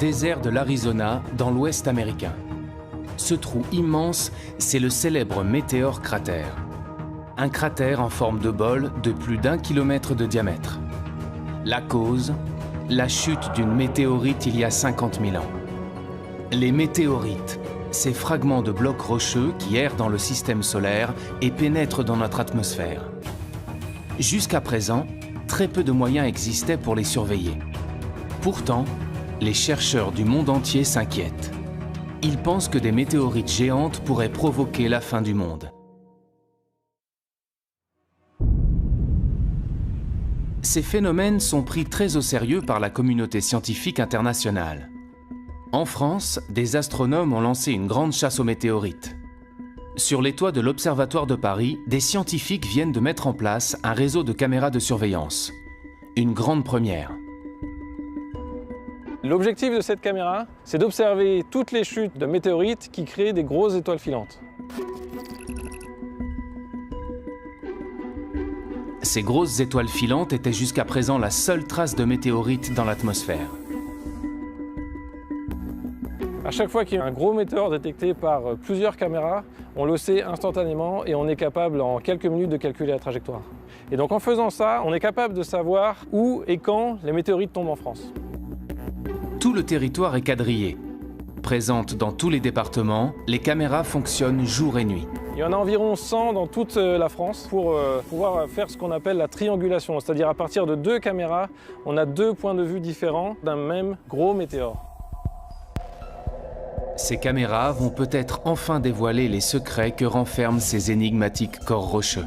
désert de l'Arizona, dans l'ouest américain. Ce trou immense, c'est le célèbre météore cratère. Un cratère en forme de bol de plus d'1 kilomètre de diamètre. La cause, la chute d'une météorite il y a 50 000 ans. Les météorites, ces fragments de blocs rocheux qui errent dans le système solaire et pénètrent dans notre atmosphère. Jusqu'à présent, très peu de moyens existaient pour les surveiller. Pourtant, les chercheurs du monde entier s'inquiètent. Ils pensent que des météorites géantes pourraient provoquer la fin du monde. Ces phénomènes sont pris très au sérieux par la communauté scientifique internationale. En France, des astronomes ont lancé une grande chasse aux météorites. Sur les toits de l'Observatoire de Paris, des scientifiques viennent de mettre en place un réseau de caméras de surveillance. Une grande première. L'objectif de cette caméra, c'est d'observer toutes les chutes de météorites qui créent des grosses étoiles filantes. Ces grosses étoiles filantes étaient jusqu'à présent la seule trace de météorites dans l'atmosphère. À chaque fois qu'il y a un gros météore détecté par plusieurs caméras, on le sait instantanément et on est capable en quelques minutes de calculer la trajectoire. Et donc en faisant ça, on est capable de savoir où et quand les météorites tombent en France. Tout le territoire est quadrillé. Présentes dans tous les départements, les caméras fonctionnent jour et nuit. Il y en a environ 100 dans toute la France pour pouvoir faire ce qu'on appelle la triangulation. C'est-à-dire à partir de 2 caméras, on a 2 points de vue différents d'un même gros météore. Ces caméras vont peut-être enfin dévoiler les secrets que renferment ces énigmatiques corps rocheux.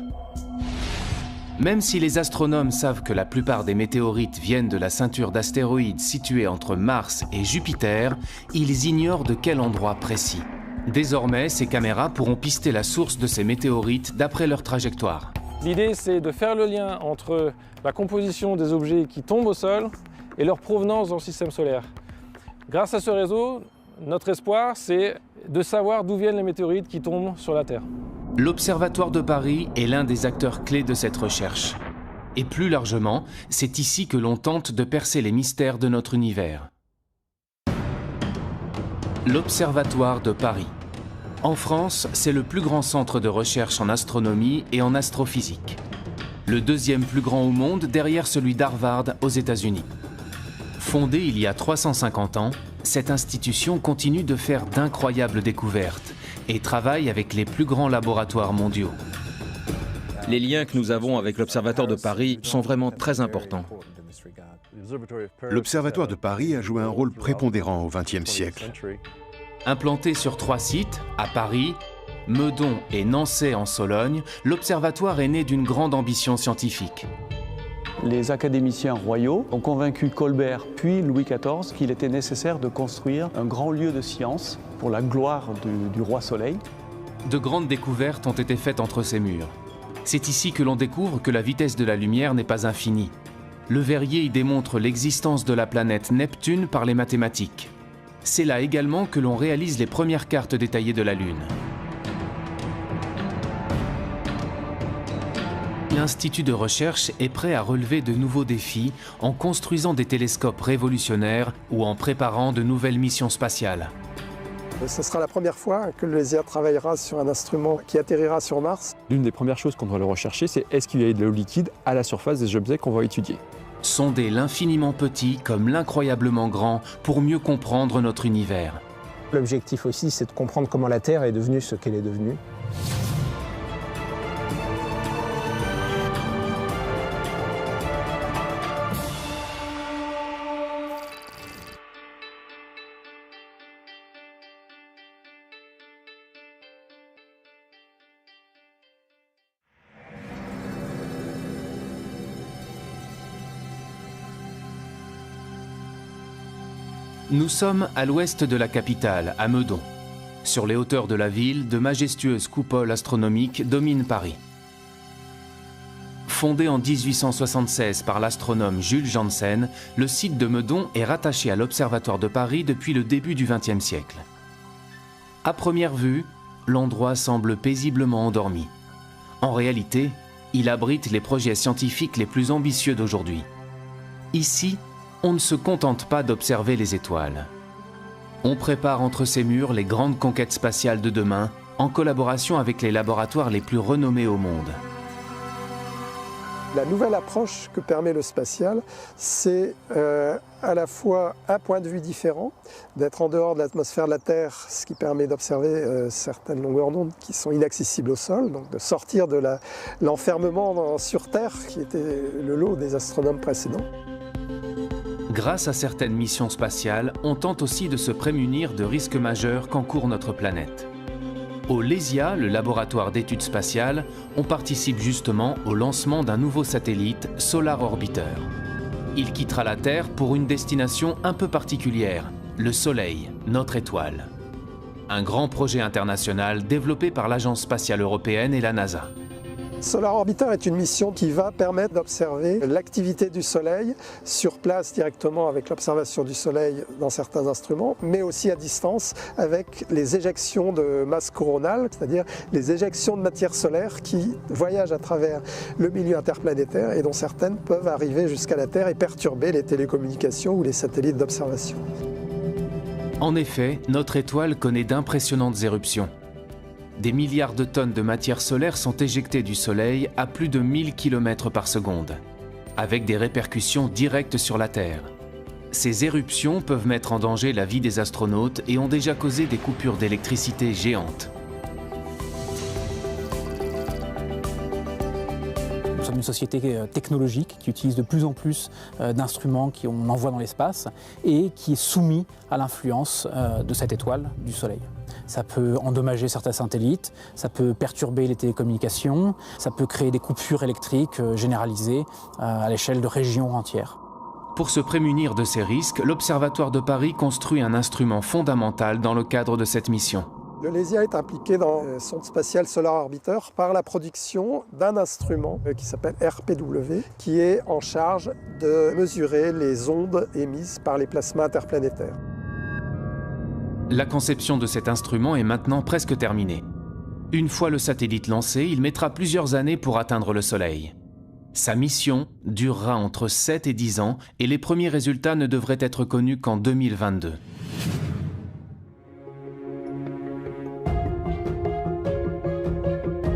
Même si les astronomes savent que la plupart des météorites viennent de la ceinture d'astéroïdes située entre Mars et Jupiter, ils ignorent de quel endroit précis. Désormais, ces caméras pourront pister la source de ces météorites d'après leur trajectoire. L'idée, c'est de faire le lien entre la composition des objets qui tombent au sol et leur provenance dans le système solaire. Grâce à ce réseau, notre espoir, c'est de savoir d'où viennent les météorites qui tombent sur la Terre. L'Observatoire de Paris est l'un des acteurs clés de cette recherche. Et plus largement, c'est ici que l'on tente de percer les mystères de notre univers. L'Observatoire de Paris. En France, c'est le plus grand centre de recherche en astronomie et en astrophysique. Le deuxième plus grand au monde derrière celui d'Harvard aux États-Unis. Fondée il y a 350 ans, cette institution continue de faire d'incroyables découvertes et travaille avec les plus grands laboratoires mondiaux. Les liens que nous avons avec l'Observatoire de Paris sont vraiment très importants. L'Observatoire de Paris a joué un rôle prépondérant au XXe siècle. Implanté sur 3 sites, à Paris, Meudon et Nançay en Sologne, l'Observatoire est né d'une grande ambition scientifique. Les académiciens royaux ont convaincu Colbert puis Louis XIV qu'il était nécessaire de construire un grand lieu de science pour la gloire du roi Soleil. De grandes découvertes ont été faites entre ces murs. C'est ici que l'on découvre que la vitesse de la lumière n'est pas infinie. Le Verrier y démontre l'existence de la planète Neptune par les mathématiques. C'est là également que l'on réalise les premières cartes détaillées de la Lune. L'Institut de recherche est prêt à relever de nouveaux défis en construisant des télescopes révolutionnaires ou en préparant de nouvelles missions spatiales. Ce sera la première fois que le LESIA travaillera sur un instrument qui atterrira sur Mars. L'une des premières choses qu'on doit le rechercher, c'est est-ce qu'il y a de l'eau liquide à la surface des objets qu'on va étudier. Sonder l'infiniment petit comme l'incroyablement grand pour mieux comprendre notre univers. L'objectif aussi, c'est de comprendre comment la Terre est devenue ce qu'elle est devenue. Nous sommes à l'ouest de la capitale, à Meudon. Sur les hauteurs de la ville, de majestueuses coupoles astronomiques dominent Paris. Fondé en 1876 par l'astronome Jules Janssen, le site de Meudon est rattaché à l'Observatoire de Paris depuis le début du XXe siècle. À première vue, l'endroit semble paisiblement endormi. En réalité, il abrite les projets scientifiques les plus ambitieux d'aujourd'hui. Ici, on ne se contente pas d'observer les étoiles. On prépare entre ces murs les grandes conquêtes spatiales de demain, en collaboration avec les laboratoires les plus renommés au monde. La nouvelle approche que permet le spatial, c'est à la fois un point de vue différent, d'être en dehors de l'atmosphère de la Terre, ce qui permet d'observer certaines longueurs d'onde qui sont inaccessibles au sol, donc de sortir de l'enfermement sur Terre, qui était le lot des astronomes précédents. Grâce à certaines missions spatiales, on tente aussi de se prémunir de risques majeurs qu'encourt notre planète. Au LESIA, le laboratoire d'études spatiales, on participe justement au lancement d'un nouveau satellite, Solar Orbiter. Il quittera la Terre pour une destination un peu particulière, le Soleil, notre étoile. Un grand projet international développé par l'Agence spatiale européenne et la NASA. Solar Orbiter est une mission qui va permettre d'observer l'activité du Soleil sur place directement avec l'observation du Soleil dans certains instruments, mais aussi à distance avec les éjections de masse coronale, c'est-à-dire les éjections de matière solaire qui voyagent à travers le milieu interplanétaire et dont certaines peuvent arriver jusqu'à la Terre et perturber les télécommunications ou les satellites d'observation. En effet, notre étoile connaît d'impressionnantes éruptions. Des milliards de tonnes de matière solaire sont éjectées du Soleil à plus de 1000 km par seconde, avec des répercussions directes sur la Terre. Ces éruptions peuvent mettre en danger la vie des astronautes et ont déjà causé des coupures d'électricité géantes. Nous sommes une société technologique qui utilise de plus en plus d'instruments qu'on envoie dans l'espace et qui est soumis à l'influence de cette étoile du Soleil. Ça peut endommager certains satellites, ça peut perturber les télécommunications, ça peut créer des coupures électriques généralisées à l'échelle de régions entières. Pour se prémunir de ces risques, l'Observatoire de Paris construit un instrument fondamental dans le cadre de cette mission. Le LESIA est impliqué dans le sonde spatiale Solar Orbiter par la production d'un instrument qui s'appelle RPW, qui est en charge de mesurer les ondes émises par les plasmas interplanétaires. La conception de cet instrument est maintenant presque terminée. Une fois le satellite lancé, il mettra plusieurs années pour atteindre le Soleil. Sa mission durera entre 7 et 10 ans et les premiers résultats ne devraient être connus qu'en 2022.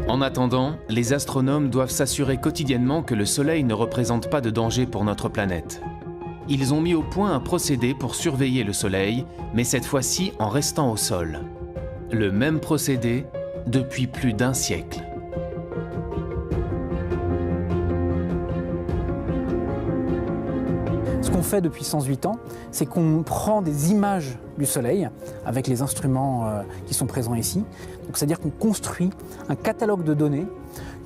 En attendant, les astronomes doivent s'assurer quotidiennement que le Soleil ne représente pas de danger pour notre planète. Ils ont mis au point un procédé pour surveiller le Soleil, mais cette fois-ci en restant au sol. Le même procédé depuis plus d'1 siècle. Ce qu'on fait depuis 108 ans, c'est qu'on prend des images du Soleil avec les instruments qui sont présents ici. Donc, c'est-à-dire qu'on construit un catalogue de données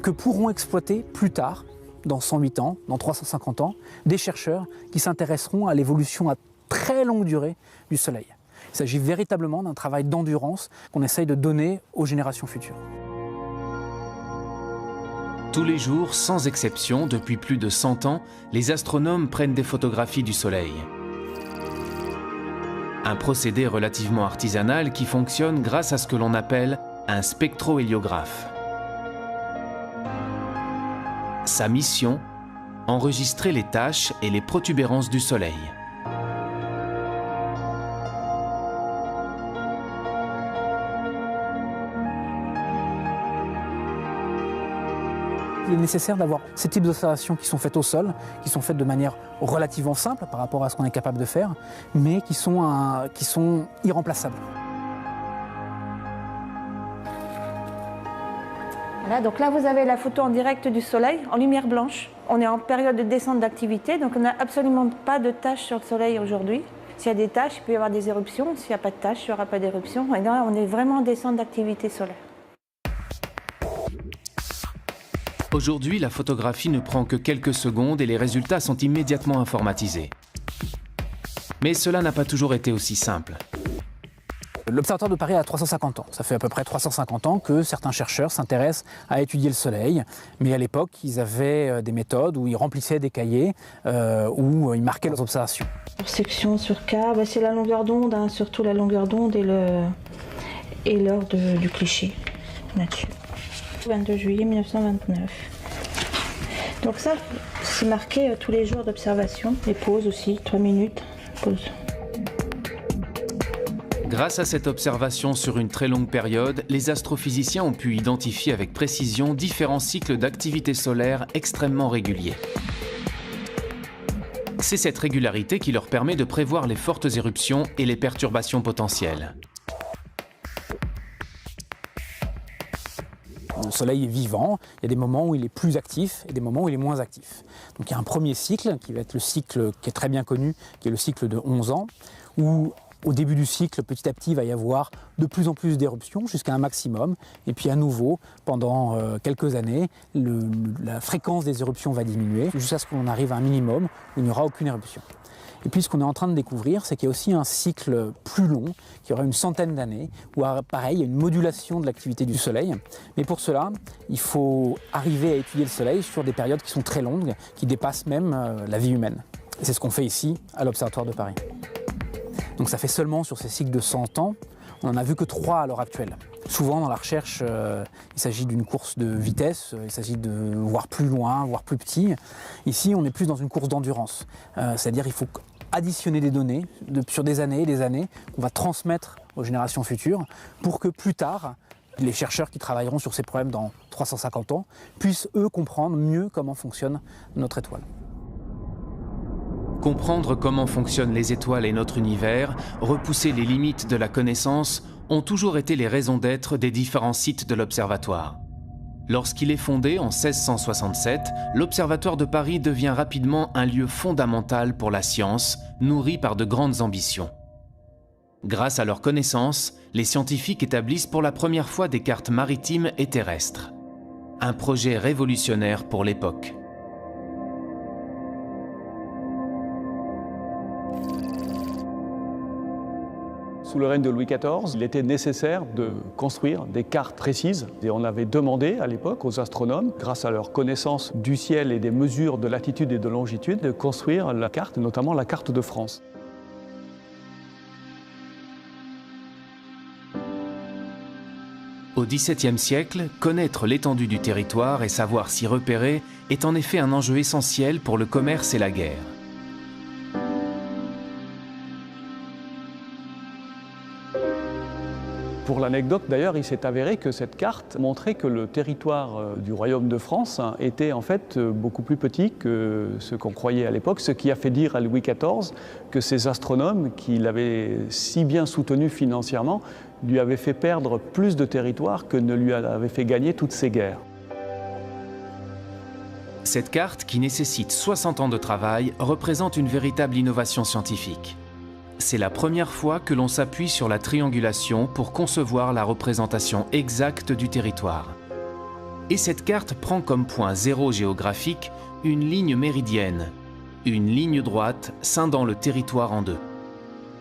que pourront exploiter plus tard, dans 108 ans, dans 350 ans, des chercheurs qui s'intéresseront à l'évolution à très longue durée du Soleil. Il s'agit véritablement d'un travail d'endurance qu'on essaye de donner aux générations futures. Tous les jours, sans exception, depuis plus de 100 ans, les astronomes prennent des photographies du Soleil. Un procédé relativement artisanal qui fonctionne grâce à ce que l'on appelle un spectrohéliographe. Sa mission, enregistrer les taches et les protubérances du Soleil. Il est nécessaire d'avoir ces types d'observations qui sont faites au sol, qui sont faites de manière relativement simple par rapport à ce qu'on est capable de faire, mais qui sont irremplaçables. Voilà, donc là vous avez la photo en direct du Soleil, en lumière blanche. On est en période de descente d'activité, donc on n'a absolument pas de taches sur le Soleil aujourd'hui. S'il y a des taches, il peut y avoir des éruptions. S'il n'y a pas de taches, il n'y aura pas d'éruption. Et là, on est vraiment en descente d'activité solaire. Aujourd'hui, la photographie ne prend que quelques secondes et les résultats sont immédiatement informatisés. Mais cela n'a pas toujours été aussi simple. L'Observatoire de Paris a 350 ans. Ça fait à peu près 350 ans que certains chercheurs s'intéressent à étudier le Soleil. Mais à l'époque, ils avaient des méthodes où ils remplissaient des cahiers, où ils marquaient leurs observations. Section sur K, c'est la longueur d'onde, hein, surtout la longueur d'onde et l'heure du cliché là-dessus. 22 juillet 1929. Donc ça, c'est marqué tous les jours d'observation. Les pauses aussi, 3 minutes, pause. Grâce à cette observation sur une très longue période, les astrophysiciens ont pu identifier avec précision différents cycles d'activité solaire extrêmement réguliers. C'est cette régularité qui leur permet de prévoir les fortes éruptions et les perturbations potentielles. Le Soleil est vivant, il y a des moments où il est plus actif et des moments où il est moins actif. Donc il y a un premier cycle qui va être le cycle qui est très bien connu, qui est le cycle de 11 ans, où au début du cycle, petit à petit, il va y avoir de plus en plus d'éruptions jusqu'à un maximum. Et puis à nouveau, pendant quelques années, la fréquence des éruptions va diminuer jusqu'à ce qu'on arrive à un minimum où il n'y aura aucune éruption. Et puis ce qu'on est en train de découvrir, c'est qu'il y a aussi un cycle plus long, qui aura une centaine d'années, où pareil, il y a une modulation de l'activité du Soleil. Mais pour cela, il faut arriver à étudier le Soleil sur des périodes qui sont très longues, qui dépassent même la vie humaine. Et c'est ce qu'on fait ici, à l'Observatoire de Paris. Donc ça fait seulement sur ces cycles de 100 ans, on n'en a vu que 3 à l'heure actuelle. Souvent dans la recherche, il s'agit d'une course de vitesse, il s'agit de voir plus loin, voir plus petit. Ici, on est plus dans une course d'endurance, c'est-à-dire il faut additionner des données sur des années et des années qu'on va transmettre aux générations futures pour que plus tard, les chercheurs qui travailleront sur ces problèmes dans 350 ans puissent eux comprendre mieux comment fonctionne notre étoile. Comprendre comment fonctionnent les étoiles et notre univers, repousser les limites de la connaissance, ont toujours été les raisons d'être des différents sites de l'Observatoire. Lorsqu'il est fondé en 1667, l'Observatoire de Paris devient rapidement un lieu fondamental pour la science, nourri par de grandes ambitions. Grâce à leurs connaissances, les scientifiques établissent pour la première fois des cartes maritimes et terrestres. Un projet révolutionnaire pour l'époque. Sous le règne de Louis XIV, il était nécessaire de construire des cartes précises. Et on avait demandé à l'époque aux astronomes, grâce à leur connaissance du ciel et des mesures de latitude et de longitude, de construire la carte, notamment la carte de France. Au XVIIe siècle, connaître l'étendue du territoire et savoir s'y repérer est en effet un enjeu essentiel pour le commerce et la guerre. Pour l'anecdote d'ailleurs, il s'est avéré que cette carte montrait que le territoire du royaume de France était en fait beaucoup plus petit que ce qu'on croyait à l'époque, ce qui a fait dire à Louis XIV que ces astronomes, qui l'avaient si bien soutenu financièrement, lui avaient fait perdre plus de territoire que ne lui avait fait gagner toutes ces guerres. Cette carte, qui nécessite 60 ans de travail, représente une véritable innovation scientifique. C'est la première fois que l'on s'appuie sur la triangulation pour concevoir la représentation exacte du territoire. Et cette carte prend comme point zéro géographique une ligne méridienne, une ligne droite scindant le territoire en deux.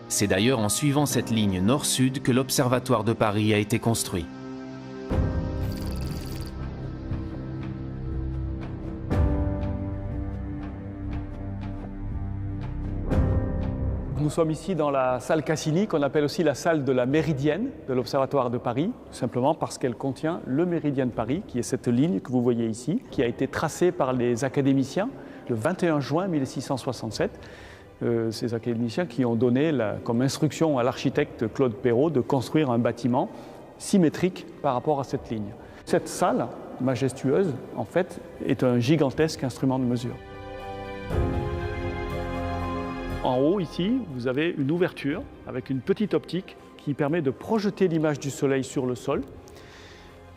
C'est d'ailleurs en suivant cette ligne nord-sud que l'Observatoire de Paris a été construit. Nous sommes ici dans la salle Cassini, qu'on appelle aussi la salle de la Méridienne de l'Observatoire de Paris, tout simplement parce qu'elle contient le Méridien de Paris, qui est cette ligne que vous voyez ici, qui a été tracée par les académiciens le 21 juin 1667. Ces académiciens qui ont donné comme instruction à l'architecte Claude Perrault de construire un bâtiment symétrique par rapport à cette ligne. Cette salle majestueuse, en fait, est un gigantesque instrument de mesure. En haut, ici, vous avez une ouverture avec une petite optique qui permet de projeter l'image du Soleil sur le sol.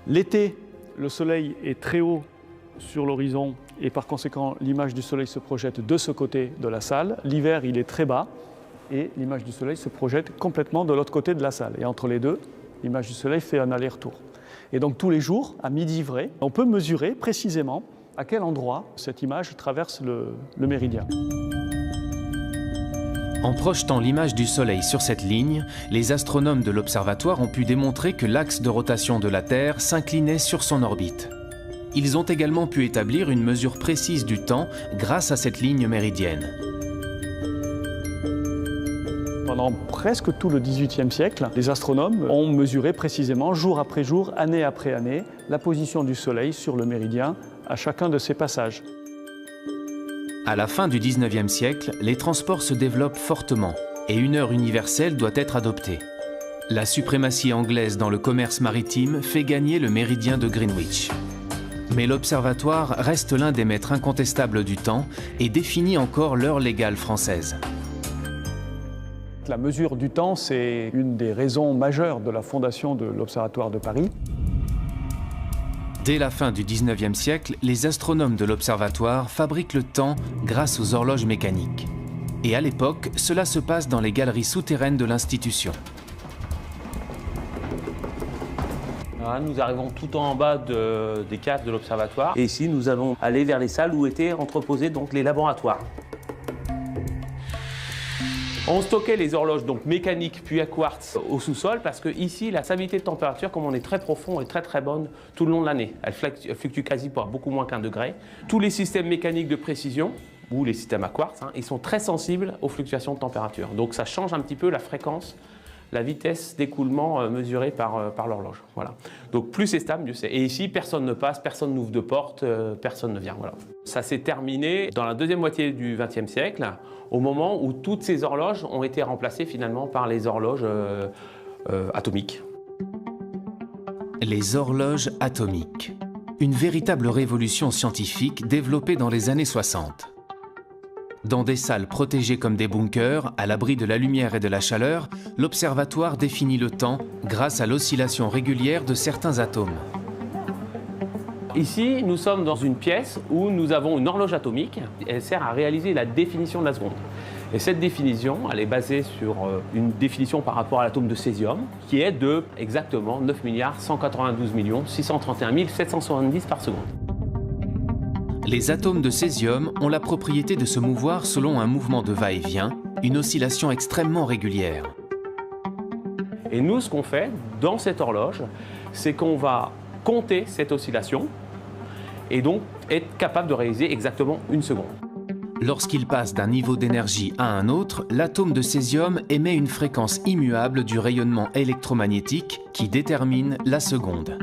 L'été, le Soleil est très haut sur l'horizon et par conséquent, l'image du Soleil se projette de ce côté de la salle. L'hiver, il est très bas et l'image du Soleil se projette complètement de l'autre côté de la salle. Et entre les deux, l'image du Soleil fait un aller-retour. Et donc tous les jours, à midi vrai, on peut mesurer précisément à quel endroit cette image traverse le méridien. En projetant l'image du Soleil sur cette ligne, les astronomes de l'Observatoire ont pu démontrer que l'axe de rotation de la Terre s'inclinait sur son orbite. Ils ont également pu établir une mesure précise du temps grâce à cette ligne méridienne. Pendant presque tout le XVIIIe siècle, les astronomes ont mesuré précisément, jour après jour, année après année, la position du Soleil sur le méridien à chacun de ses passages. À la fin du XIXe siècle, les transports se développent fortement et une heure universelle doit être adoptée. La suprématie anglaise dans le commerce maritime fait gagner le méridien de Greenwich. Mais l'observatoire reste l'un des maîtres incontestables du temps et définit encore l'heure légale française. La mesure du temps, c'est une des raisons majeures de la fondation de l'Observatoire de Paris. Dès la fin du 19e siècle, les astronomes de l'observatoire fabriquent le temps grâce aux horloges mécaniques. Et à l'époque, cela se passe dans les galeries souterraines de l'institution. Nous arrivons tout en bas des caves de l'observatoire. Et ici, nous allons aller vers les salles où étaient entreposés donc, les laboratoires. On stockait les horloges donc mécaniques puis à quartz au sous-sol parce que ici la stabilité de température, comme on est très profond, est très bonne tout le long de l'année. Elle fluctue quasi pour beaucoup moins qu'1 degré. Tous les systèmes mécaniques de précision ou les systèmes à quartz, ils sont très sensibles aux fluctuations de température. Donc ça change un petit peu la fréquence, la vitesse d'écoulement mesurée par l'horloge. Voilà. Donc plus c'est stable, mieux c'est. Et ici, personne ne passe, personne n'ouvre de porte, personne ne vient. Voilà. Ça s'est terminé dans la deuxième moitié du XXe siècle, au moment où toutes ces horloges ont été remplacées finalement par les horloges atomiques. Les horloges atomiques. Une véritable révolution scientifique développée dans les années 60. Dans des salles protégées comme des bunkers, à l'abri de la lumière et de la chaleur, l'observatoire définit le temps grâce à l'oscillation régulière de certains atomes. Ici, nous sommes dans une pièce où nous avons une horloge atomique. Elle sert à réaliser la définition de la seconde. Et cette définition, elle est basée sur une définition par rapport à l'atome de césium, qui est de exactement 9 192 631 770 par seconde. Les atomes de césium ont la propriété de se mouvoir selon un mouvement de va-et-vient, une oscillation extrêmement régulière. Et nous, ce qu'on fait dans cette horloge, c'est qu'on va compter cette oscillation et donc être capable de réaliser exactement une seconde. Lorsqu'il passe d'un niveau d'énergie à un autre, l'atome de césium émet une fréquence immuable du rayonnement électromagnétique qui détermine la seconde.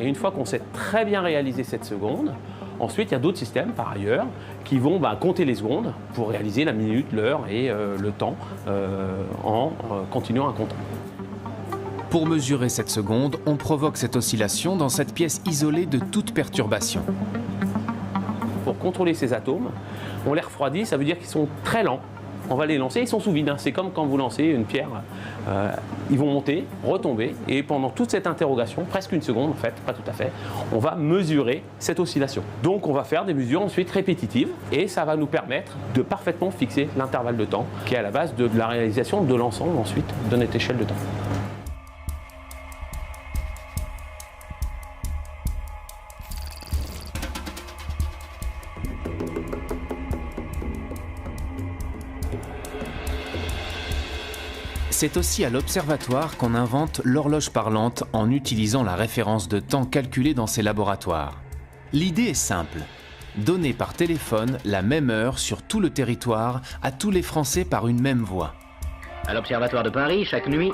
Et une fois qu'on sait très bien réaliser cette seconde, ensuite il y a d'autres systèmes par ailleurs qui vont compter les secondes pour réaliser la minute, l'heure et le temps en continuant à compter. Pour mesurer cette seconde, on provoque cette oscillation dans cette pièce isolée de toute perturbation. Pour contrôler ces atomes, on les refroidit, ça veut dire qu'ils sont très lents. On va les lancer, ils sont sous vide. C'est comme quand vous lancez une pierre. Ils vont monter, retomber, et pendant toute cette interrogation, presque une seconde en fait, pas tout à fait, on va mesurer cette oscillation. Donc on va faire des mesures ensuite répétitives, et ça va nous permettre de parfaitement fixer l'intervalle de temps, qui est à la base de la réalisation de l'ensemble ensuite de notre échelle de temps. C'est aussi à l'observatoire qu'on invente l'horloge parlante en utilisant la référence de temps calculée dans ces laboratoires. L'idée est simple, donner par téléphone la même heure sur tout le territoire à tous les Français par une même voie. À l'Observatoire de Paris, chaque nuit,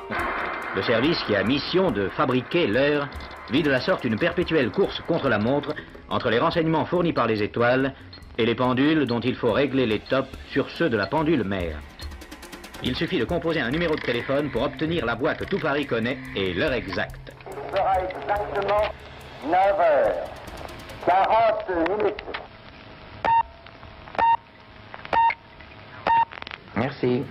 le service qui a mission de fabriquer l'heure vit de la sorte une perpétuelle course contre la montre entre les renseignements fournis par les étoiles et les pendules dont il faut régler les tops sur ceux de la pendule mère. Il suffit de composer un numéro de téléphone pour obtenir la voix que tout Paris connaît et l'heure exacte. Il sera exactement 9h40. Merci.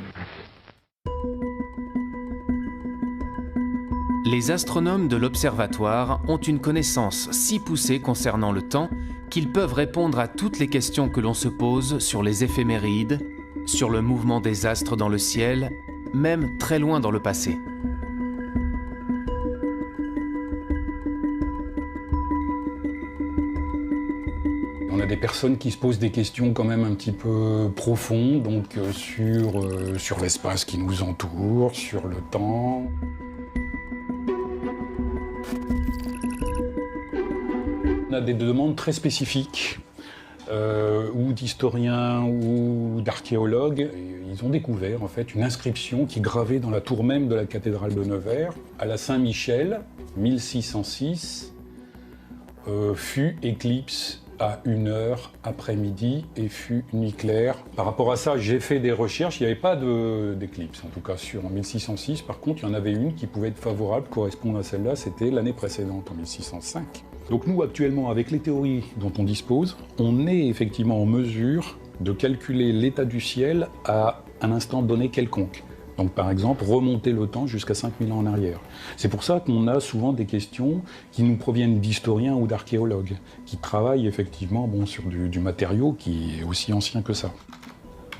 Les astronomes de l'observatoire ont une connaissance si poussée concernant le temps qu'ils peuvent répondre à toutes les questions que l'on se pose sur les éphémérides, sur le mouvement des astres dans le ciel, même très loin dans le passé. On a des personnes qui se posent des questions quand même un petit peu profondes, donc sur l'espace qui nous entoure, sur le temps. On a des demandes très spécifiques, ou d'historiens ou d'archéologues. Ils ont découvert en fait une inscription qui est gravée dans la tour même de la cathédrale de Nevers, à la Saint-Michel, 1606, fut éclipse à 1h après-midi et fut nuit claire. Par rapport à ça, j'ai fait des recherches, il n'y avait pas d'éclipse, en tout cas en 1606. Par contre, il y en avait une qui pouvait être favorable, correspondre à celle-là, c'était l'année précédente, en 1605. Donc nous, actuellement, avec les théories dont on dispose, on est effectivement en mesure de calculer l'état du ciel à un instant donné quelconque. Donc par exemple, remonter le temps jusqu'à 5000 ans en arrière. C'est pour ça qu'on a souvent des questions qui nous proviennent d'historiens ou d'archéologues, qui travaillent effectivement sur du matériau qui est aussi ancien que ça.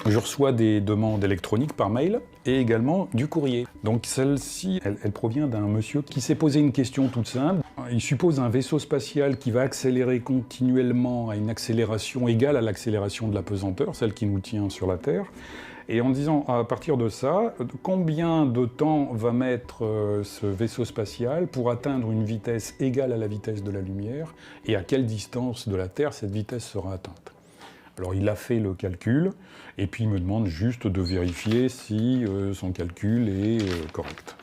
Je reçois des demandes électroniques par mail et également du courrier. Donc celle-ci, elle provient d'un monsieur qui s'est posé une question toute simple. Il suppose un vaisseau spatial qui va accélérer continuellement à une accélération égale à l'accélération de la pesanteur, celle qui nous tient sur la Terre. Et en disant, à partir de ça, combien de temps va mettre ce vaisseau spatial pour atteindre une vitesse égale à la vitesse de la lumière, et à quelle distance de la Terre cette vitesse sera atteinte. Alors il a fait le calcul, et puis il me demande juste de vérifier si son calcul est correct.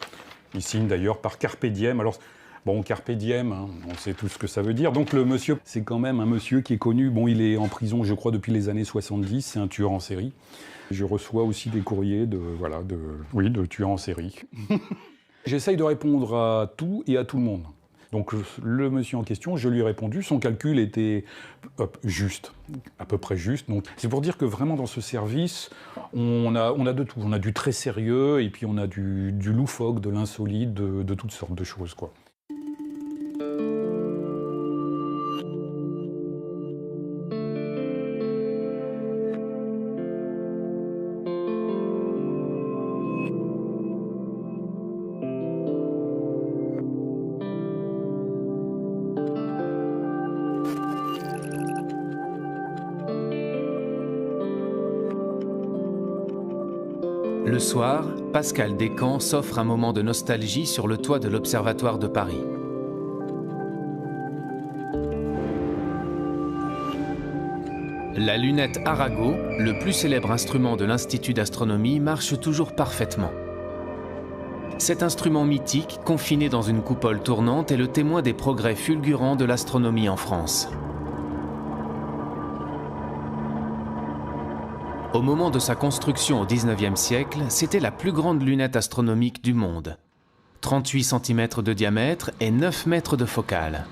Il signe d'ailleurs par Carpe Diem. Alors, bon, Carpe Diem, hein, on sait tout ce que ça veut dire. Donc le monsieur, c'est quand même un monsieur qui est connu. Bon, il est en prison, je crois, depuis les années 70, c'est un tueur en série. Je reçois aussi des courriers de tueurs en série. J'essaye de répondre à tout et à tout le monde. Donc le monsieur en question, je lui ai répondu, son calcul était juste, à peu près juste. Donc c'est pour dire que vraiment dans ce service, on a de tout. On a du très sérieux et puis on a du loufoque, de l'insolite, de toutes sortes de choses, quoi. Le soir, Pascal Descamps s'offre un moment de nostalgie sur le toit de l'Observatoire de Paris. La lunette Arago, le plus célèbre instrument de l'Institut d'astronomie, marche toujours parfaitement. Cet instrument mythique, confiné dans une coupole tournante, est le témoin des progrès fulgurants de l'astronomie en France. Au moment de sa construction au XIXe siècle, c'était la plus grande lunette astronomique du monde. 38 cm de diamètre et 9 mètres de focale.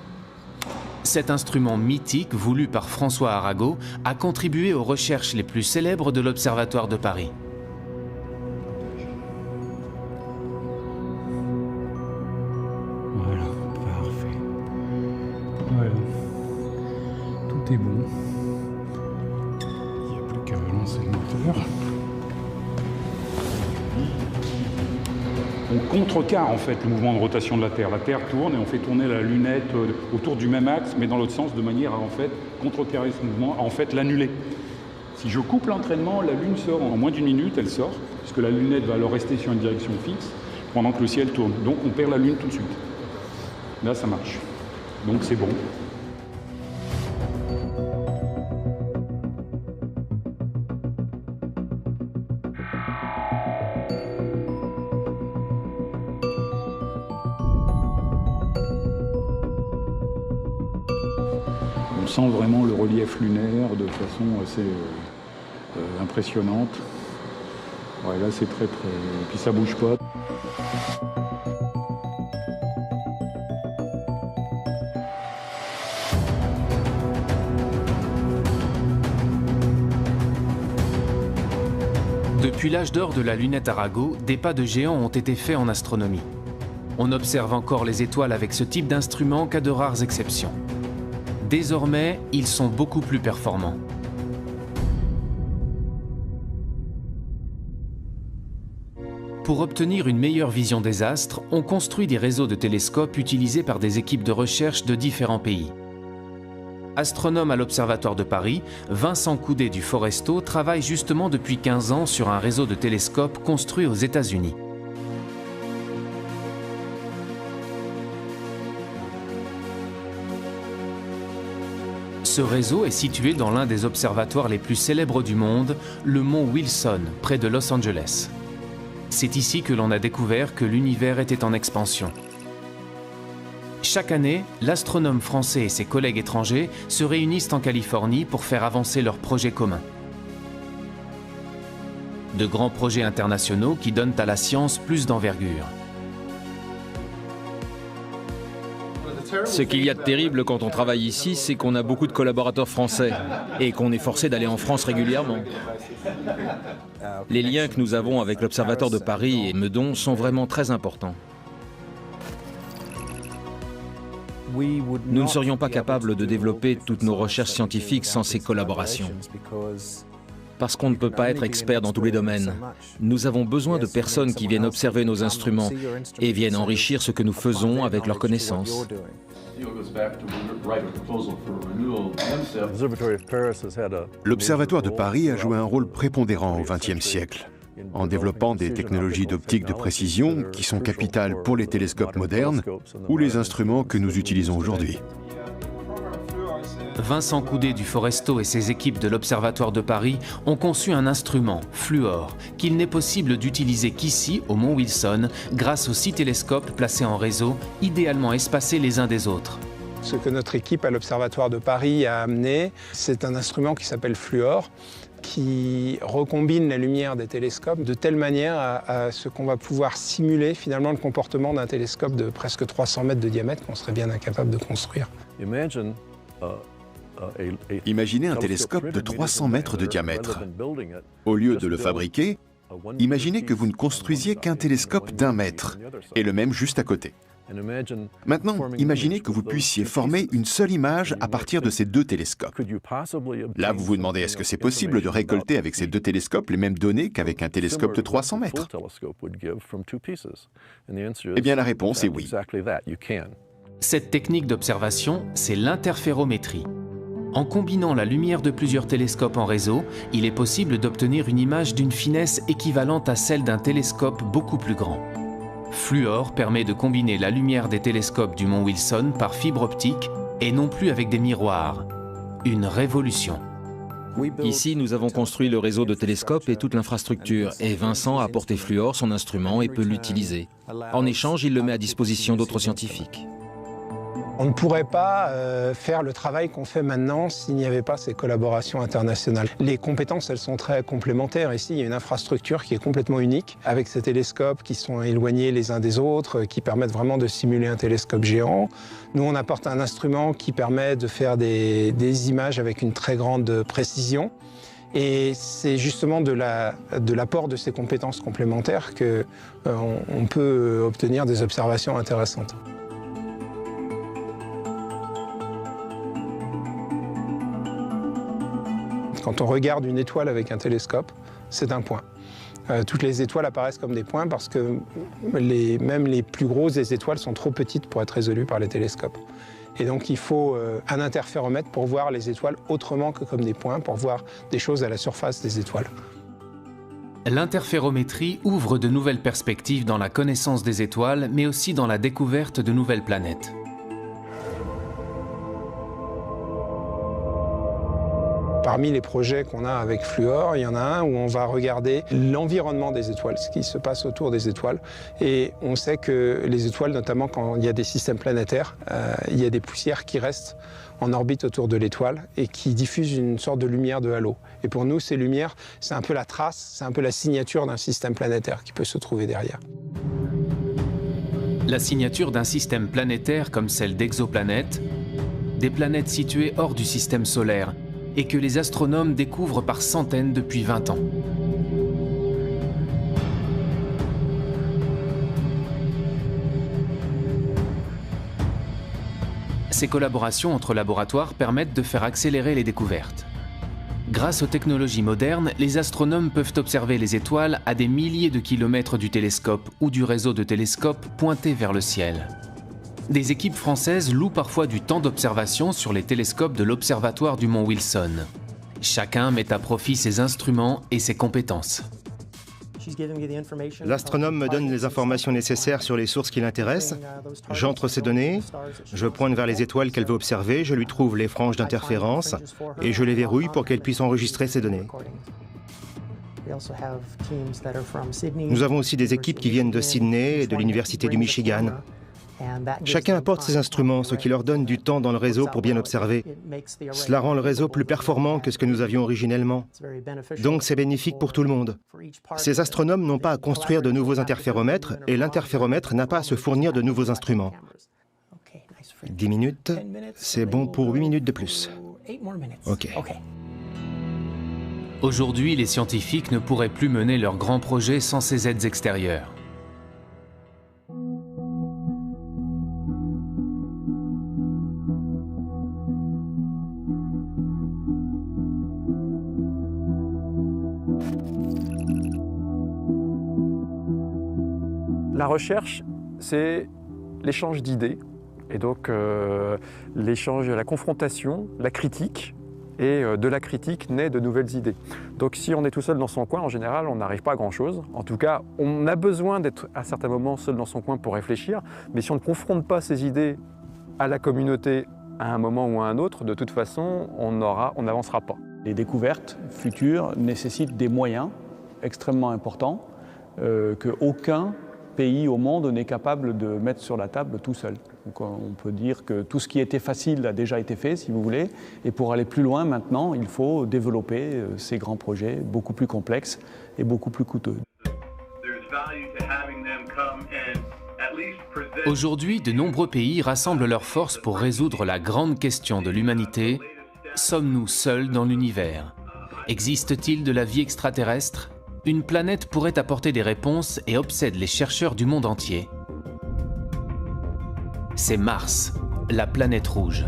Cet instrument mythique, voulu par François Arago, a contribué aux recherches les plus célèbres de l'Observatoire de Paris. Voilà, parfait. Voilà. Tout est bon. Il n'y a plus qu'à relancer le moteur. On contrecarre en fait le mouvement de rotation de la Terre. La Terre tourne et on fait tourner la lunette autour du même axe, mais dans l'autre sens, de manière à en fait contrecarrer ce mouvement, à en fait l'annuler. Si je coupe l'entraînement, la Lune sort en moins d'une minute, elle sort, puisque la lunette va alors rester sur une direction fixe pendant que le ciel tourne. Donc on perd la Lune tout de suite. Là, ça marche. Donc c'est bon. On sent vraiment le relief lunaire de façon assez impressionnante. Ouais, là, c'est très très... Et puis ça bouge pas. Depuis l'âge d'or de la lunette Arago, des pas de géant ont été faits en astronomie. On observe encore les étoiles avec ce type d'instrument qu'à de rares exceptions. Désormais, ils sont beaucoup plus performants. Pour obtenir une meilleure vision des astres, on construit des réseaux de télescopes utilisés par des équipes de recherche de différents pays. Astronome à l'Observatoire de Paris, Vincent Coudet du Foresto travaille justement depuis 15 ans sur un réseau de télescopes construit aux États-Unis. Ce réseau est situé dans l'un des observatoires les plus célèbres du monde, le mont Wilson, près de Los Angeles. C'est ici que l'on a découvert que l'univers était en expansion. Chaque année, l'astronome français et ses collègues étrangers se réunissent en Californie pour faire avancer leurs projets communs. De grands projets internationaux qui donnent à la science plus d'envergure. Ce qu'il y a de terrible quand on travaille ici, c'est qu'on a beaucoup de collaborateurs français et qu'on est forcé d'aller en France régulièrement. Les liens que nous avons avec l'Observatoire de Paris et Meudon sont vraiment très importants. Nous ne serions pas capables de développer toutes nos recherches scientifiques sans ces collaborations. Parce qu'on ne peut pas être expert dans tous les domaines. Nous avons besoin de personnes qui viennent observer nos instruments et viennent enrichir ce que nous faisons avec leurs connaissances. L'Observatoire de Paris a joué un rôle prépondérant au XXe siècle, en développant des technologies d'optique de précision qui sont capitales pour les télescopes modernes ou les instruments que nous utilisons aujourd'hui. Vincent Coudet du Foresto et ses équipes de l'Observatoire de Paris ont conçu un instrument, Fluor, qu'il n'est possible d'utiliser qu'ici, au Mont Wilson, grâce aux 6 télescopes placés en réseau, idéalement espacés les uns des autres. Ce que notre équipe à l'Observatoire de Paris a amené, c'est un instrument qui s'appelle Fluor, qui recombine la lumière des télescopes de telle manière à ce qu'on va pouvoir simuler finalement le comportement d'un télescope de presque 300 mètres de diamètre qu'on serait bien incapable de construire. Imaginez un télescope de 300 mètres de diamètre. Au lieu de le fabriquer, imaginez que vous ne construisiez qu'un télescope d'1 mètre, et le même juste à côté. Maintenant, imaginez que vous puissiez former une seule image à partir de ces 2 télescopes. Là, vous vous demandez, est-ce que c'est possible de récolter avec ces 2 télescopes les mêmes données qu'avec un télescope de 300 mètres? Eh bien, la réponse est oui. Cette technique d'observation, c'est l'interférométrie. En combinant la lumière de plusieurs télescopes en réseau, il est possible d'obtenir une image d'une finesse équivalente à celle d'un télescope beaucoup plus grand. Fluor permet de combiner la lumière des télescopes du Mont Wilson par fibre optique et non plus avec des miroirs. Une révolution. Ici, nous avons construit le réseau de télescopes et toute l'infrastructure, et Vincent a apporté Fluor, son instrument, et peut l'utiliser. En échange, il le met à disposition d'autres scientifiques. On ne pourrait pas faire le travail qu'on fait maintenant s'il n'y avait pas ces collaborations internationales. Les compétences, elles sont très complémentaires. Ici, il y a une infrastructure qui est complètement unique, avec ces télescopes qui sont éloignés les uns des autres, qui permettent vraiment de simuler un télescope géant. Nous, on apporte un instrument qui permet de faire des images avec une très grande précision. Et c'est justement de l'apport de ces compétences complémentaires qu'on peut obtenir des observations intéressantes. Quand on regarde une étoile avec un télescope, c'est un point. Toutes les étoiles apparaissent comme des points parce que même les plus grosses des étoiles sont trop petites pour être résolues par les télescopes. Et donc il faut un interféromètre pour voir les étoiles autrement que comme des points, pour voir des choses à la surface des étoiles. L'interférométrie ouvre de nouvelles perspectives dans la connaissance des étoiles, mais aussi dans la découverte de nouvelles planètes. Parmi les projets qu'on a avec Fluor, il y en a un où on va regarder l'environnement des étoiles, ce qui se passe autour des étoiles. Et on sait que les étoiles, notamment quand il y a des systèmes planétaires, il y a des poussières qui restent en orbite autour de l'étoile et qui diffusent une sorte de lumière de halo. Et pour nous, ces lumières, c'est un peu la trace, c'est un peu la signature d'un système planétaire qui peut se trouver derrière. La signature d'un système planétaire comme celle d'exoplanètes, des planètes situées hors du système solaire, et que les astronomes découvrent par centaines depuis 20 ans. Ces collaborations entre laboratoires permettent de faire accélérer les découvertes. Grâce aux technologies modernes, les astronomes peuvent observer les étoiles à des milliers de kilomètres du télescope ou du réseau de télescopes pointés vers le ciel. Des équipes françaises louent parfois du temps d'observation sur les télescopes de l'Observatoire du Mont Wilson. Chacun met à profit ses instruments et ses compétences. L'astronome me donne les informations nécessaires sur les sources qui l'intéressent. J'entre ces données, je pointe vers les étoiles qu'elle veut observer, je lui trouve les franges d'interférence et je les verrouille pour qu'elle puisse enregistrer ces données. Nous avons aussi des équipes qui viennent de Sydney et de l'Université du Michigan. Chacun apporte ses instruments, ce qui leur donne du temps dans le réseau pour bien observer. Cela rend le réseau plus performant que ce que nous avions originellement. Donc c'est bénéfique pour tout le monde. Ces astronomes n'ont pas à construire de nouveaux interféromètres et l'interféromètre n'a pas à se fournir de nouveaux instruments. 10 minutes, c'est bon pour 8 minutes de plus. OK. Aujourd'hui, les scientifiques ne pourraient plus mener leurs grands projets sans ces aides extérieures. La recherche, c'est l'échange d'idées, et donc l'échange, la confrontation, la critique, et de la critique naît de nouvelles idées. Donc si on est tout seul dans son coin, en général, on n'arrive pas à grand-chose. En tout cas, on a besoin d'être à certains moments seul dans son coin pour réfléchir, mais si on ne confronte pas ces idées à la communauté à un moment ou à un autre, de toute façon, on n'avancera pas. Les découvertes futures nécessitent des moyens extrêmement importants qu'aucun pays au monde n'est capable de mettre sur la table tout seul. Donc on peut dire que tout ce qui était facile a déjà été fait, si vous voulez, et pour aller plus loin maintenant, il faut développer ces grands projets beaucoup plus complexes et beaucoup plus coûteux. Aujourd'hui, de nombreux pays rassemblent leurs forces pour résoudre la grande question de l'humanité. Sommes-nous seuls dans l'univers? Existe-t-il de la vie extraterrestre? Une planète pourrait apporter des réponses et obsède les chercheurs du monde entier. C'est Mars, la planète rouge.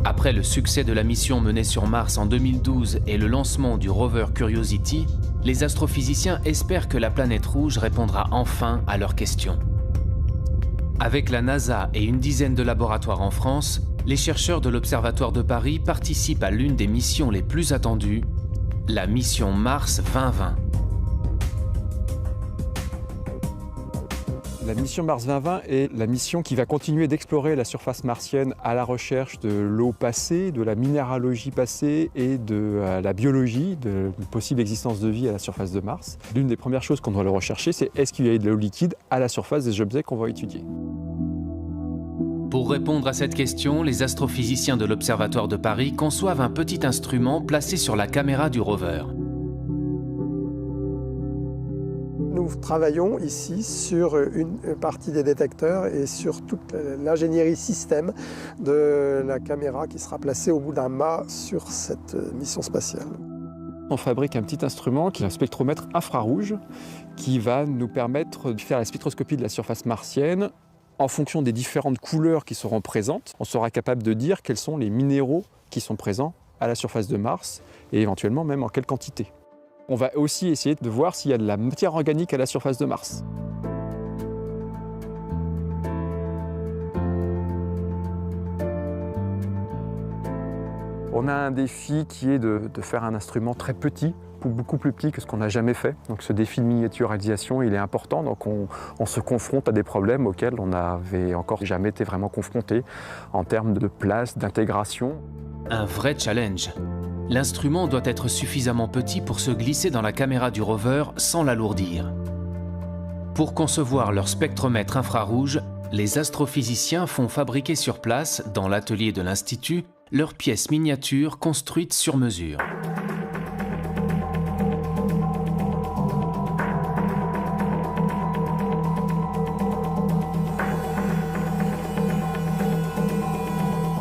Après le succès de la mission menée sur Mars en 2012 et le lancement du rover Curiosity, les astrophysiciens espèrent que la planète rouge répondra enfin à leurs questions. Avec la NASA et une dizaine de laboratoires en France, les chercheurs de l'Observatoire de Paris participent à l'une des missions les plus attendues, la mission Mars 2020. La mission Mars 2020 est la mission qui va continuer d'explorer la surface martienne à la recherche de l'eau passée, de la minéralogie passée et de la biologie, de la possible existence de vie à la surface de Mars. L'une des premières choses qu'on doit le rechercher, c'est est-ce qu'il y a de l'eau liquide à la surface des objets qu'on va étudier. Pour répondre à cette question, les astrophysiciens de l'Observatoire de Paris conçoivent un petit instrument placé sur la caméra du rover. Nous travaillons ici sur une partie des détecteurs et sur toute l'ingénierie système de la caméra qui sera placée au bout d'un mât sur cette mission spatiale. On fabrique un petit instrument qui est un spectromètre infrarouge qui va nous permettre de faire la spectroscopie de la surface martienne. En fonction des différentes couleurs qui seront présentes, on sera capable de dire quels sont les minéraux qui sont présents à la surface de Mars et éventuellement même en quelle quantité. On va aussi essayer de voir s'il y a de la matière organique à la surface de Mars. On a un défi qui est de faire un instrument très petit, beaucoup plus petit que ce qu'on n'a jamais fait. Donc ce défi de miniaturisation, il est important. Donc on se confronte à des problèmes auxquels on n'avait encore jamais été vraiment confronté en termes de place, d'intégration. Un vrai challenge. L'instrument doit être suffisamment petit pour se glisser dans la caméra du rover sans l'alourdir. Pour concevoir leur spectromètre infrarouge, les astrophysiciens font fabriquer sur place, dans l'atelier de l'Institut, leurs pièces miniatures construites sur mesure.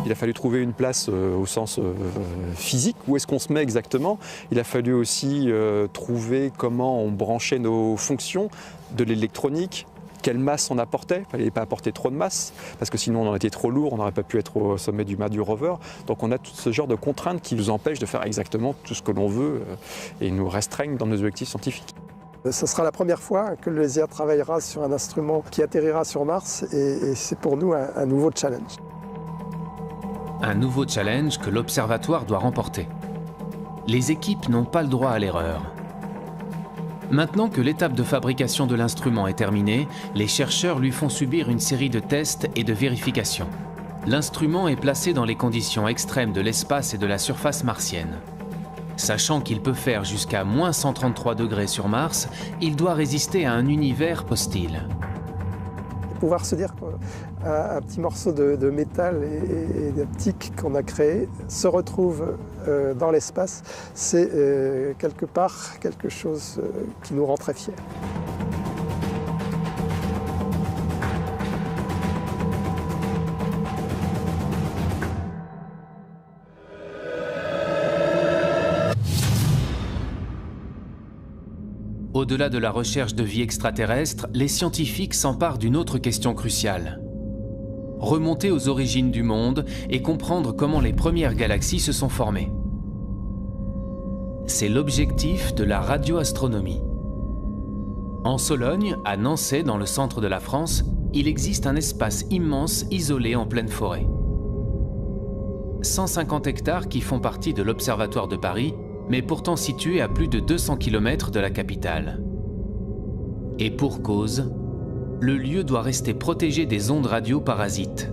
Il a fallu trouver une place au sens physique, où est-ce qu'on se met exactement. Il a fallu aussi trouver comment on branchait nos fonctions, de l'électronique, quelle masse on apportait. Il ne fallait pas apporter trop de masse, parce que sinon on aurait été trop lourd, on n'aurait pas pu être au sommet du mât du rover. Donc on a tout ce genre de contraintes qui nous empêchent de faire exactement tout ce que l'on veut et nous restreignent dans nos objectifs scientifiques. Ce sera la première fois que le LESIA travaillera sur un instrument qui atterrira sur Mars et c'est pour nous un nouveau challenge. Un nouveau challenge que l'Observatoire doit remporter. Les équipes n'ont pas le droit à l'erreur. Maintenant que l'étape de fabrication de l'instrument est terminée, les chercheurs lui font subir une série de tests et de vérifications. L'instrument est placé dans les conditions extrêmes de l'espace et de la surface martienne. Sachant qu'il peut faire jusqu'à -133 degrés sur Mars, il doit résister à un univers hostile. pouvoir se dire qu'un petit morceau de métal et d'optique qu'on a créé se retrouve dans l'espace, c'est quelque part quelque chose qui nous rend très fiers. Au-delà de la recherche de vie extraterrestre, les scientifiques s'emparent d'une autre question cruciale. Remonter aux origines du monde et comprendre comment les premières galaxies se sont formées. C'est l'objectif de la radioastronomie. En Sologne, à Nançay, dans le centre de la France, il existe un espace immense isolé en pleine forêt. 150 hectares qui font partie de l'Observatoire de Paris, mais pourtant situé à plus de 200 km de la capitale. Et pour cause, le lieu doit rester protégé des ondes radio parasites.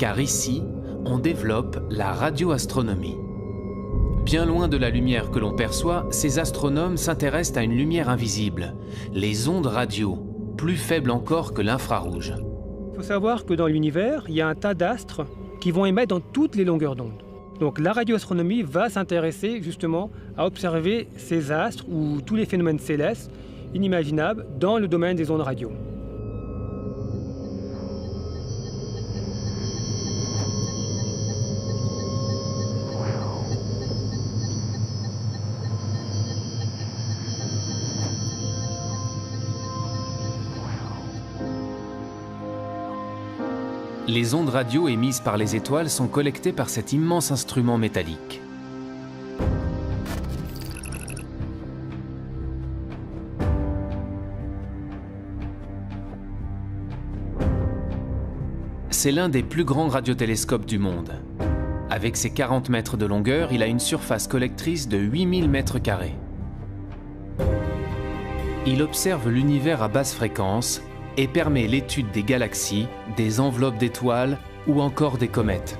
Car ici, on développe la radioastronomie. Bien loin de la lumière que l'on perçoit, ces astronomes s'intéressent à une lumière invisible, les ondes radio, plus faibles encore que l'infrarouge. Il faut savoir que dans l'univers, il y a un tas d'astres qui vont émettre dans toutes les longueurs d'onde. Donc la radioastronomie va s'intéresser justement à observer ces astres ou tous les phénomènes célestes inimaginables dans le domaine des ondes radio. Les ondes radio émises par les étoiles sont collectées par cet immense instrument métallique. C'est l'un des plus grands radiotélescopes du monde. Avec ses 40 mètres de longueur, il a une surface collectrice de 8000 mètres carrés. Il observe l'univers à basse fréquence et permet l'étude des galaxies, des enveloppes d'étoiles ou encore des comètes.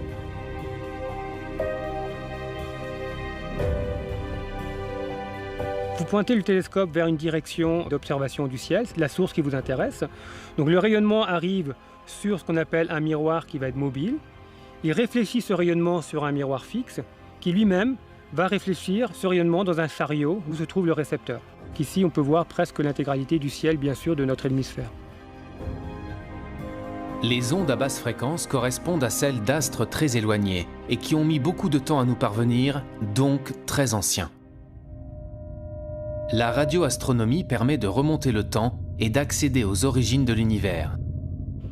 Vous pointez le télescope vers une direction d'observation du ciel, c'est la source qui vous intéresse. Donc le rayonnement arrive sur ce qu'on appelle un miroir qui va être mobile. Il réfléchit ce rayonnement sur un miroir fixe qui lui-même va réfléchir ce rayonnement dans un chariot où se trouve le récepteur. Ici, on peut voir presque l'intégralité du ciel, bien sûr, de notre hémisphère. Les ondes à basse fréquence correspondent à celles d'astres très éloignés et qui ont mis beaucoup de temps à nous parvenir, donc très anciens. La radioastronomie permet de remonter le temps et d'accéder aux origines de l'univers.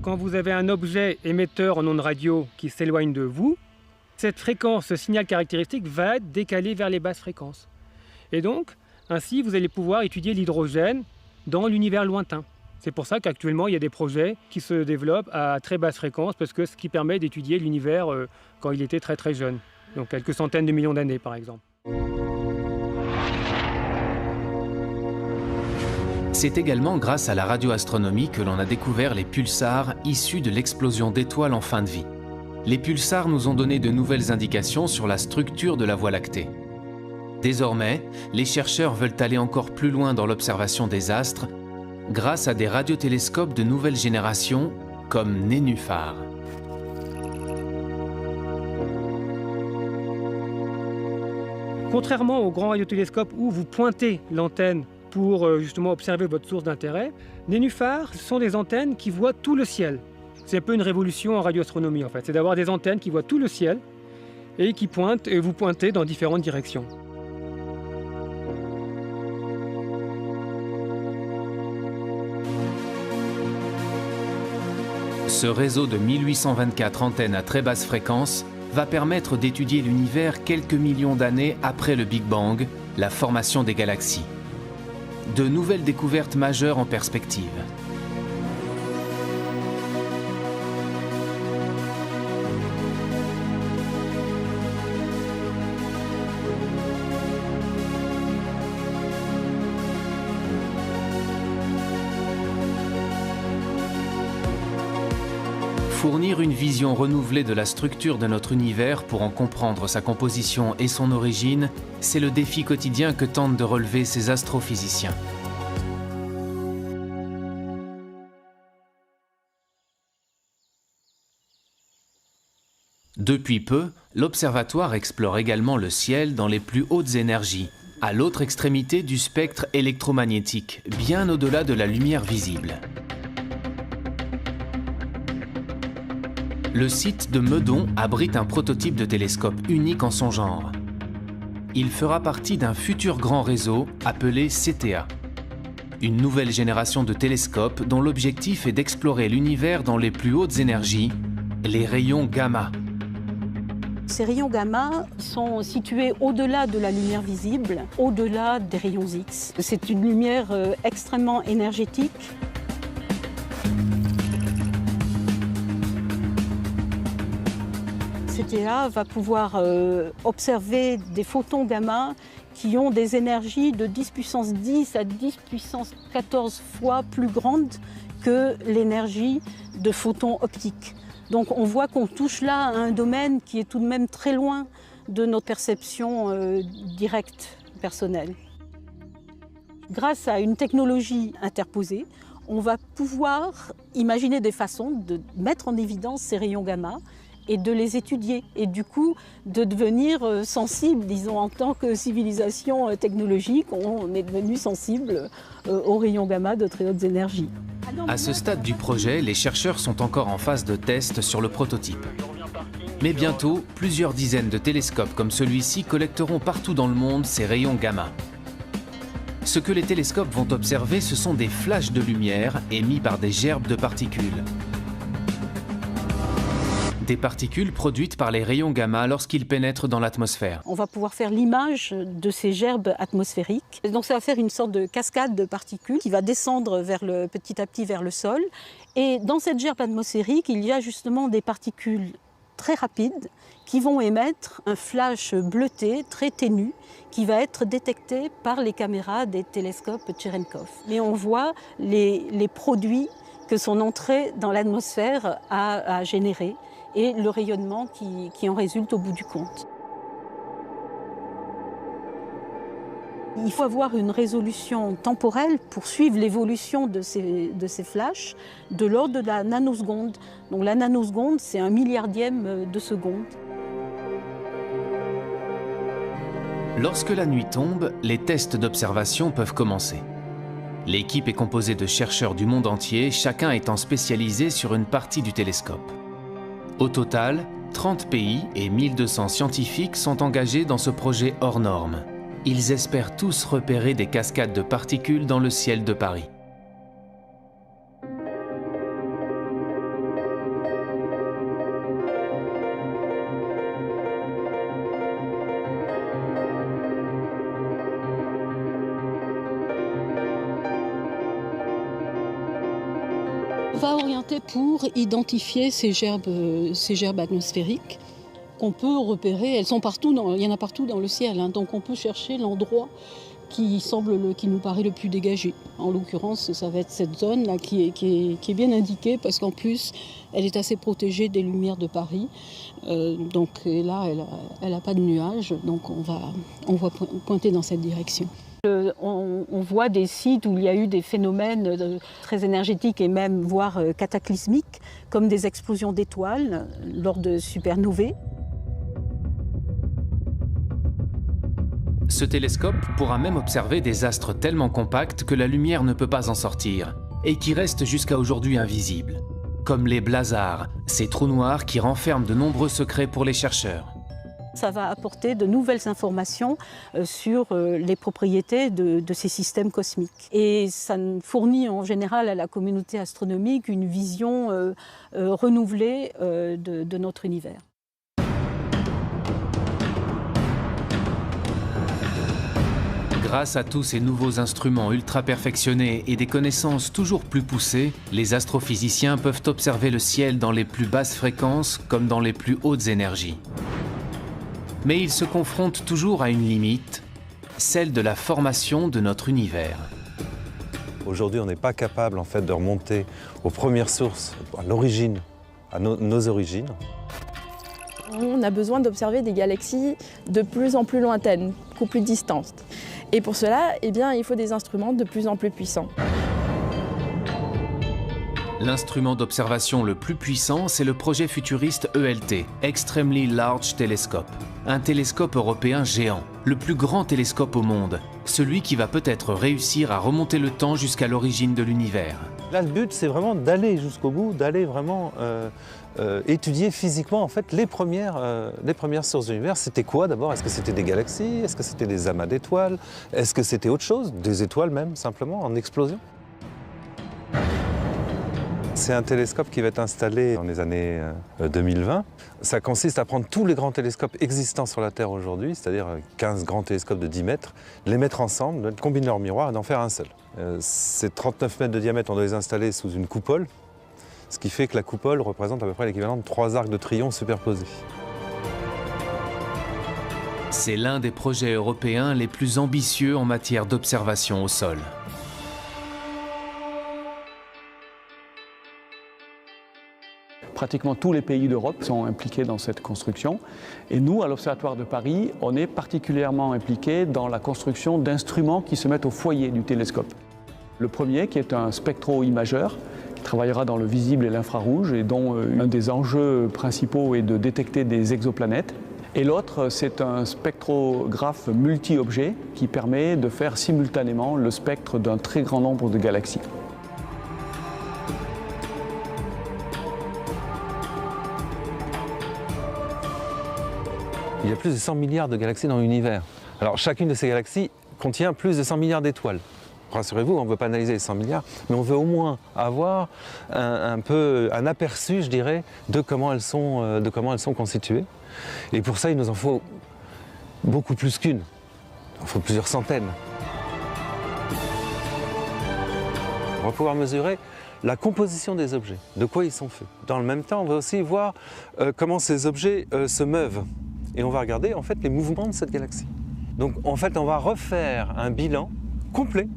Quand vous avez un objet émetteur en ondes radio qui s'éloigne de vous, cette fréquence, ce signal caractéristique va être décalé vers les basses fréquences. Et donc, ainsi, vous allez pouvoir étudier l'hydrogène dans l'univers lointain. C'est pour ça qu'actuellement, il y a des projets qui se développent à très basse fréquence, parce que ce qui permet d'étudier l'univers quand il était très très jeune, donc quelques centaines de millions d'années par exemple. C'est également grâce à la radioastronomie que l'on a découvert les pulsars issus de l'explosion d'étoiles en fin de vie. Les pulsars nous ont donné de nouvelles indications sur la structure de la Voie lactée. Désormais, les chercheurs veulent aller encore plus loin dans l'observation des astres grâce à des radiotélescopes de nouvelle génération comme Nénuphar. Contrairement aux grands radiotélescopes où vous pointez l'antenne pour justement observer votre source d'intérêt, Nénuphar, ce sont des antennes qui voient tout le ciel. C'est un peu une révolution en radioastronomie en fait, c'est d'avoir des antennes qui voient tout le ciel et qui pointent et vous pointez dans différentes directions. Ce réseau de 1824 antennes à très basse fréquence va permettre d'étudier l'univers quelques millions d'années après le Big Bang, la formation des galaxies. De nouvelles découvertes majeures en perspective. Fournir une vision renouvelée de la structure de notre univers pour en comprendre sa composition et son origine, c'est le défi quotidien que tentent de relever ces astrophysiciens. Depuis peu, l'observatoire explore également le ciel dans les plus hautes énergies, à l'autre extrémité du spectre électromagnétique, bien au-delà de la lumière visible. Le site de Meudon abrite un prototype de télescope unique en son genre. Il fera partie d'un futur grand réseau appelé CTA. Une nouvelle génération de télescopes dont l'objectif est d'explorer l'univers dans les plus hautes énergies, les rayons gamma. Ces rayons gamma sont situés au-delà de la lumière visible, au-delà des rayons X. C'est une lumière extrêmement énergétique. CTA va pouvoir observer des photons gamma qui ont des énergies de 10 puissance 10 à 10 puissance 14 fois plus grandes que l'énergie de photons optiques. Donc on voit qu'on touche là à un domaine qui est tout de même très loin de notre perception directe personnelle. Grâce à une technologie interposée, on va pouvoir imaginer des façons de mettre en évidence ces rayons gamma et de les étudier, et du coup de devenir sensible, disons, en tant que civilisation technologique, on est devenu sensible aux rayons gamma de très hautes énergies. À ce stade du projet, les chercheurs sont encore en phase de test sur le prototype. Mais bientôt, plusieurs dizaines de télescopes comme celui-ci collecteront partout dans le monde ces rayons gamma. Ce que les télescopes vont observer, ce sont des flashs de lumière émis par des gerbes de particules. Des particules produites par les rayons gamma lorsqu'ils pénètrent dans l'atmosphère. On va pouvoir faire l'image de ces gerbes atmosphériques. Donc ça va faire une sorte de cascade de particules qui va descendre petit à petit vers le sol. Et dans cette gerbe atmosphérique, il y a justement des particules très rapides qui vont émettre un flash bleuté très ténu qui va être détecté par les caméras des télescopes Cherenkov. Mais on voit les produits que son entrée dans l'atmosphère a générés et le rayonnement qui en résulte au bout du compte. Il faut avoir une résolution temporelle pour suivre l'évolution de ces flashs de l'ordre de la nanoseconde. Donc la nanoseconde, c'est 1 milliardième de seconde. Lorsque la nuit tombe, les tests d'observation peuvent commencer. L'équipe est composée de chercheurs du monde entier, chacun étant spécialisé sur une partie du télescope. Au total, 30 pays et 1200 scientifiques sont engagés dans ce projet hors norme. Ils espèrent tous repérer des cascades de particules dans le ciel de Paris. On va orienter pour identifier ces gerbes atmosphériques qu'on peut repérer. Elles sont partout, il y en a partout dans le ciel, hein, donc on peut chercher l'endroit qui nous paraît le plus dégagé. En l'occurrence, ça va être cette zone-là qui est bien indiquée parce qu'en plus, elle est assez protégée des lumières de Paris. Donc là, elle n'a pas de nuages, donc on va pointer dans cette direction. On voit des sites où il y a eu des phénomènes très énergétiques et même voire cataclysmiques, comme des explosions d'étoiles lors de supernovae. Ce télescope pourra même observer des astres tellement compacts que la lumière ne peut pas en sortir, et qui restent jusqu'à aujourd'hui invisibles, comme les blazars, ces trous noirs qui renferment de nombreux secrets pour les chercheurs. Ça va apporter de nouvelles informations sur les propriétés de ces systèmes cosmiques. Et ça fournit en général à la communauté astronomique une vision renouvelée de notre univers. Grâce à tous ces nouveaux instruments ultra perfectionnés et des connaissances toujours plus poussées, les astrophysiciens peuvent observer le ciel dans les plus basses fréquences comme dans les plus hautes énergies. Mais ils se confrontent toujours à une limite, celle de la formation de notre univers. Aujourd'hui, on n'est pas capable en fait de remonter aux premières sources, à l'origine, à nos origines. On a besoin d'observer des galaxies de plus en plus lointaines, beaucoup plus distantes. Et pour cela, il faut des instruments de plus en plus puissants. L'instrument d'observation le plus puissant, c'est le projet futuriste ELT, Extremely Large Telescope. Un télescope européen géant, le plus grand télescope au monde, celui qui va peut-être réussir à remonter le temps jusqu'à l'origine de l'univers. Là, le but, c'est vraiment d'aller jusqu'au bout, d'aller vraiment étudier physiquement en fait, les premières sources de l'univers. C'était quoi d'abord? Est-ce que c'était des galaxies? Est-ce que c'était des amas d'étoiles? Est-ce que c'était autre chose? Des étoiles même, simplement, en explosion? C'est un télescope qui va être installé dans les années 2020. Ça consiste à prendre tous les grands télescopes existants sur la Terre aujourd'hui, c'est-à-dire 15 grands télescopes de 10 mètres, les mettre ensemble, combiner leurs miroirs et d'en faire un seul. Ces 39 mètres de diamètre, on doit les installer sous une coupole, ce qui fait que la coupole représente à peu près l'équivalent de 3 arcs de triomphe superposés. C'est l'un des projets européens les plus ambitieux en matière d'observation au sol. Pratiquement tous les pays d'Europe sont impliqués dans cette construction. Et nous, à l'Observatoire de Paris, on est particulièrement impliqués dans la construction d'instruments qui se mettent au foyer du télescope. Le premier, qui est un spectro-imageur, qui travaillera dans le visible et l'infrarouge, et dont un des enjeux principaux est de détecter des exoplanètes. Et l'autre, c'est un spectrographe multi-objet qui permet de faire simultanément le spectre d'un très grand nombre de galaxies. Il y a plus de 100 milliards de galaxies dans l'univers. Alors chacune de ces galaxies contient plus de 100 milliards d'étoiles. Rassurez-vous, on ne veut pas analyser les 100 milliards, mais on veut au moins avoir un aperçu, je dirais, de comment elles sont constituées. Et pour ça, il nous en faut beaucoup plus qu'une. Il en faut plusieurs centaines. On va pouvoir mesurer la composition des objets, de quoi ils sont faits. Dans le même temps, on va aussi voir comment ces objets se meuvent. Et on va regarder en fait les mouvements de cette galaxie. Donc en fait, on va refaire un bilan complet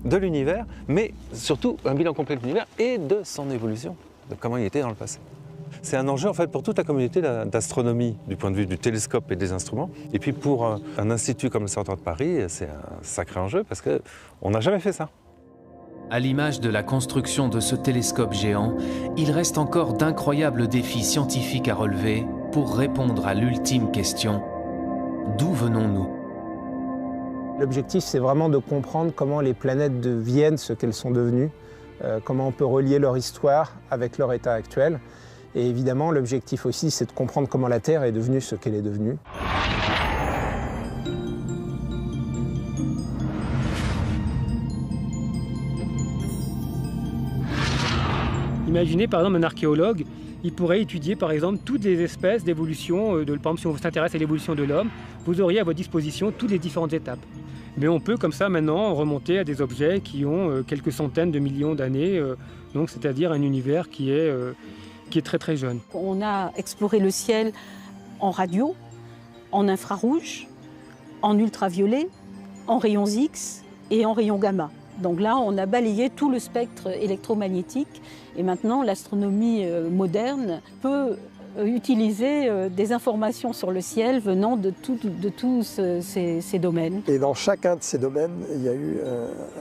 de l'univers, mais surtout un bilan complet de l'univers et de son évolution, de comment il était dans le passé. C'est un enjeu en fait pour toute la communauté d'astronomie du point de vue du télescope et des instruments. Et puis pour un institut comme l'Observatoire de Paris, c'est un sacré enjeu parce qu'on n'a jamais fait ça. À l'image de la construction de ce télescope géant, il reste encore d'incroyables défis scientifiques à relever pour répondre à l'ultime question: d'où venons-nous? L'objectif, c'est vraiment de comprendre comment les planètes deviennent ce qu'elles sont devenues, comment on peut relier leur histoire avec leur état actuel. Et évidemment, l'objectif aussi, c'est de comprendre comment la Terre est devenue ce qu'elle est devenue. Imaginez par exemple un archéologue, il pourrait étudier par exemple toutes les espèces d'évolution, par exemple si on s'intéresse à l'évolution de l'homme, vous auriez à votre disposition toutes les différentes étapes. Mais on peut comme ça maintenant remonter à des objets qui ont quelques centaines de millions d'années, donc c'est-à-dire un univers qui est très très jeune. On a exploré le ciel en radio, en infrarouge, en ultraviolet, en rayons X et en rayons gamma. Donc là, on a balayé tout le spectre électromagnétique et maintenant l'astronomie moderne peut utiliser des informations sur le ciel venant de tous ces domaines. Et dans chacun de ces domaines, il y a eu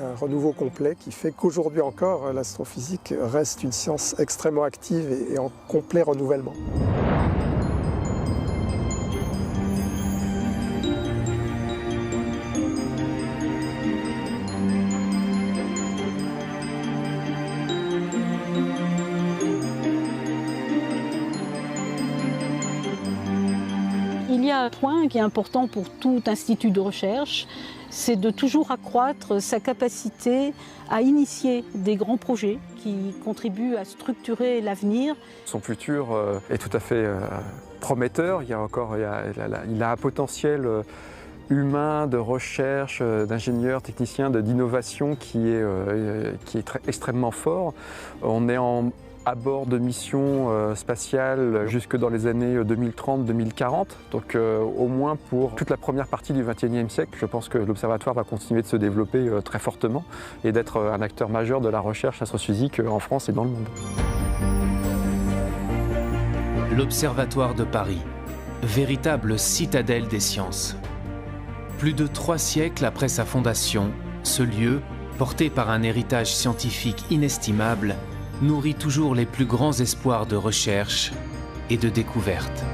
un renouveau complet qui fait qu'aujourd'hui encore, l'astrophysique reste une science extrêmement active et en complet renouvellement. Il y a un point qui est important pour tout institut de recherche, c'est de toujours accroître sa capacité à initier des grands projets qui contribuent à structurer l'avenir. Son futur est tout à fait prometteur. Il a un potentiel humain, de recherche, d'ingénieurs, techniciens, d'innovation qui est extrêmement fort. On est à bord de missions spatiales jusque dans les années 2030-2040. Donc au moins pour toute la première partie du XXIe siècle, je pense que l'Observatoire va continuer de se développer très fortement et d'être un acteur majeur de la recherche astrophysique en France et dans le monde. L'Observatoire de Paris, véritable citadelle des sciences. Plus de 3 siècles après sa fondation, ce lieu, porté par un héritage scientifique inestimable, nourrit toujours les plus grands espoirs de recherche et de découverte.